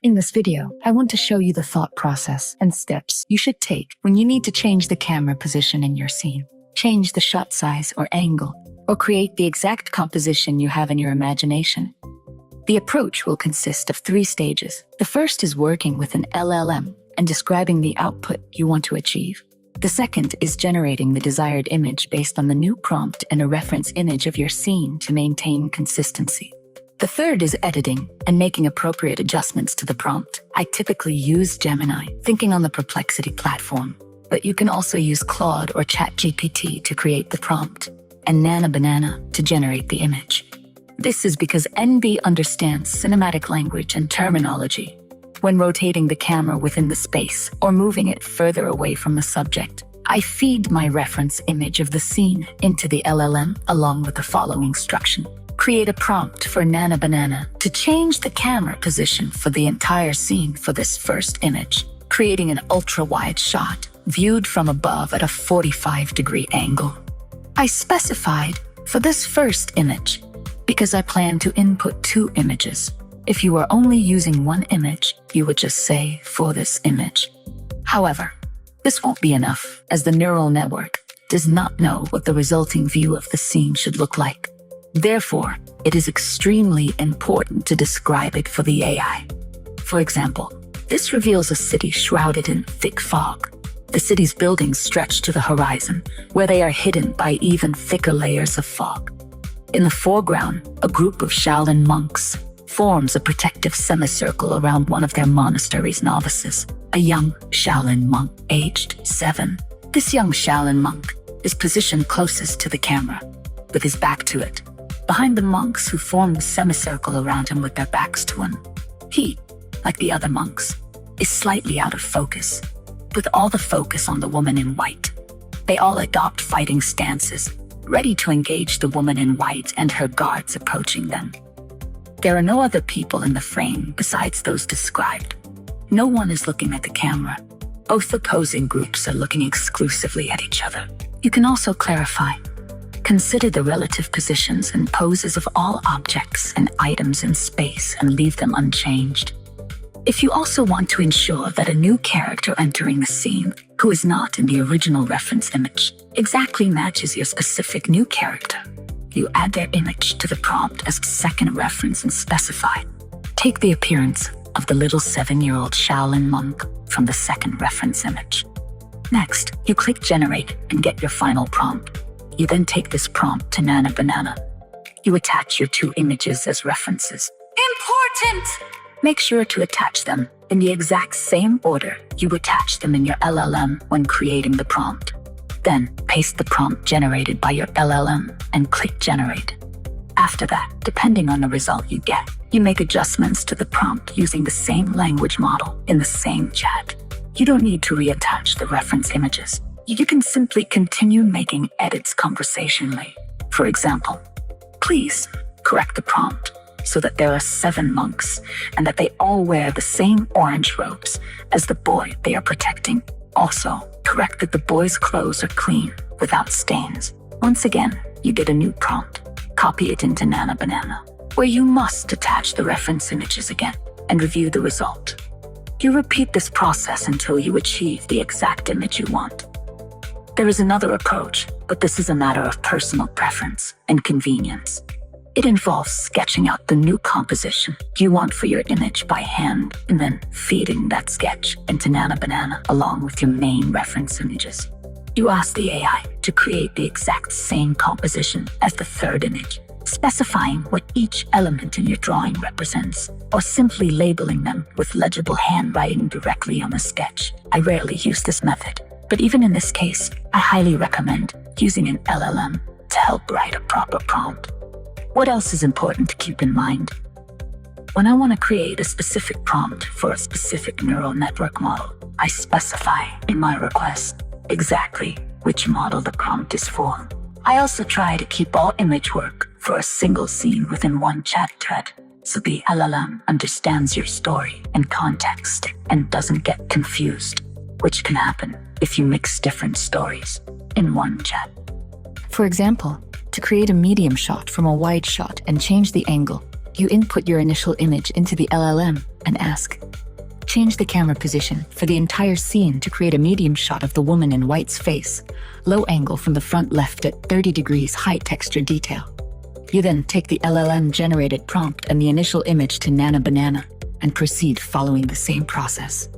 In this video, I want to show you the thought process and steps you should take when you need to change the camera position in your scene, change the shot size or angle, or create the exact composition you have in your imagination. The approach will consist of 3 stages. The first is working with an LLM and describing the output you want to achieve. The second is generating the desired image based on the new prompt and a reference image of your scene to maintain consistency. The third is editing and making appropriate adjustments to the prompt. I typically use Gemini Thinking on the Perplexity platform, but you can also use Claude or ChatGPT to create the prompt, and Nana Banana to generate the image. This is because NB understands cinematic language and terminology. When rotating the camera within the space or moving it further away from the subject, I feed my reference image of the scene into the LLM along with the following instruction. Create a prompt for Nana Banana to change the camera position for the entire scene for this first image, creating an ultra-wide shot viewed from above at a 45-degree angle. I specified for this first image because I plan to input 2 images. If you are only using 1 image, you would just say for this image. However, this won't be enough, as the neural network does not know what the resulting view of the scene should look like. Therefore, it is extremely important to describe it for the AI. For example, this reveals a city shrouded in thick fog. The city's buildings stretch to the horizon, where they are hidden by even thicker layers of fog. In the foreground, a group of Shaolin monks forms a protective semicircle around one of their monastery's novices, a young Shaolin monk aged 7. This young Shaolin monk is positioned closest to the camera, with his back to it. Behind the monks who form the semicircle around him with their backs to him, he, like the other monks, is slightly out of focus, with all the focus on the woman in white. They all adopt fighting stances, ready to engage the woman in white and her guards approaching them. There are no other people in the frame besides those described. No one is looking at the camera. Both opposing groups are looking exclusively at each other. You can also clarify. Consider the relative positions and poses of all objects and items in space and leave them unchanged. If you also want to ensure that a new character entering the scene, who is not in the original reference image, exactly matches your specific new character, you add their image to the prompt as a second reference and specify. Take the appearance of the little 7-year-old Shaolin monk from the second reference image. Next, you click Generate and get your final prompt. You then take this prompt to Nana Banana. You attach your 2 images as references. Important! Make sure to attach them in the exact same order you attach them in your LLM when creating the prompt. Then, paste the prompt generated by your LLM and click Generate. After that, depending on the result you get, you make adjustments to the prompt using the same language model in the same chat. You don't need to reattach the reference images. You can simply continue making edits conversationally. For example, please correct the prompt so that there are 7 monks and that they all wear the same orange robes as the boy they are protecting. Also, correct that the boy's clothes are clean, without stains. Once again, you get a new prompt. Copy it into Nana Banana, where you must attach the reference images again and review the result. You repeat this process until you achieve the exact image you want. There is another approach, but this is a matter of personal preference and convenience. It involves sketching out the new composition you want for your image by hand and then feeding that sketch into Nana Banana along with your main reference images. You ask the AI to create the exact same composition as the third image, specifying what each element in your drawing represents, or simply labeling them with legible handwriting directly on the sketch. I rarely use this method, but even in this case, I highly recommend using an LLM to help write a proper prompt. What else is important to keep in mind? When I want to create a specific prompt for a specific neural network model, I specify in my request exactly which model the prompt is for. I also try to keep all image work for a single scene within one chat thread, so the LLM understands your story and context and doesn't get confused, which can happen if you mix different stories in one chat. For example, to create a medium shot from a wide shot and change the angle, You input your initial image into the LLM and ask, change the camera position for the entire scene to create a medium shot of the woman in white's face, low angle from the front left at 30 degrees, high texture detail. You then take the LLM-generated prompt and the initial image to Nana Banana and proceed following the same process.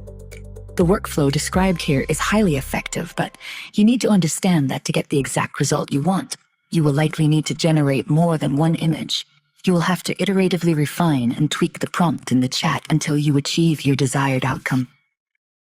The workflow described here is highly effective, but you need to understand that to get the exact result you want, you will likely need to generate more than one image. You will have to iteratively refine and tweak the prompt in the chat until you achieve your desired outcome.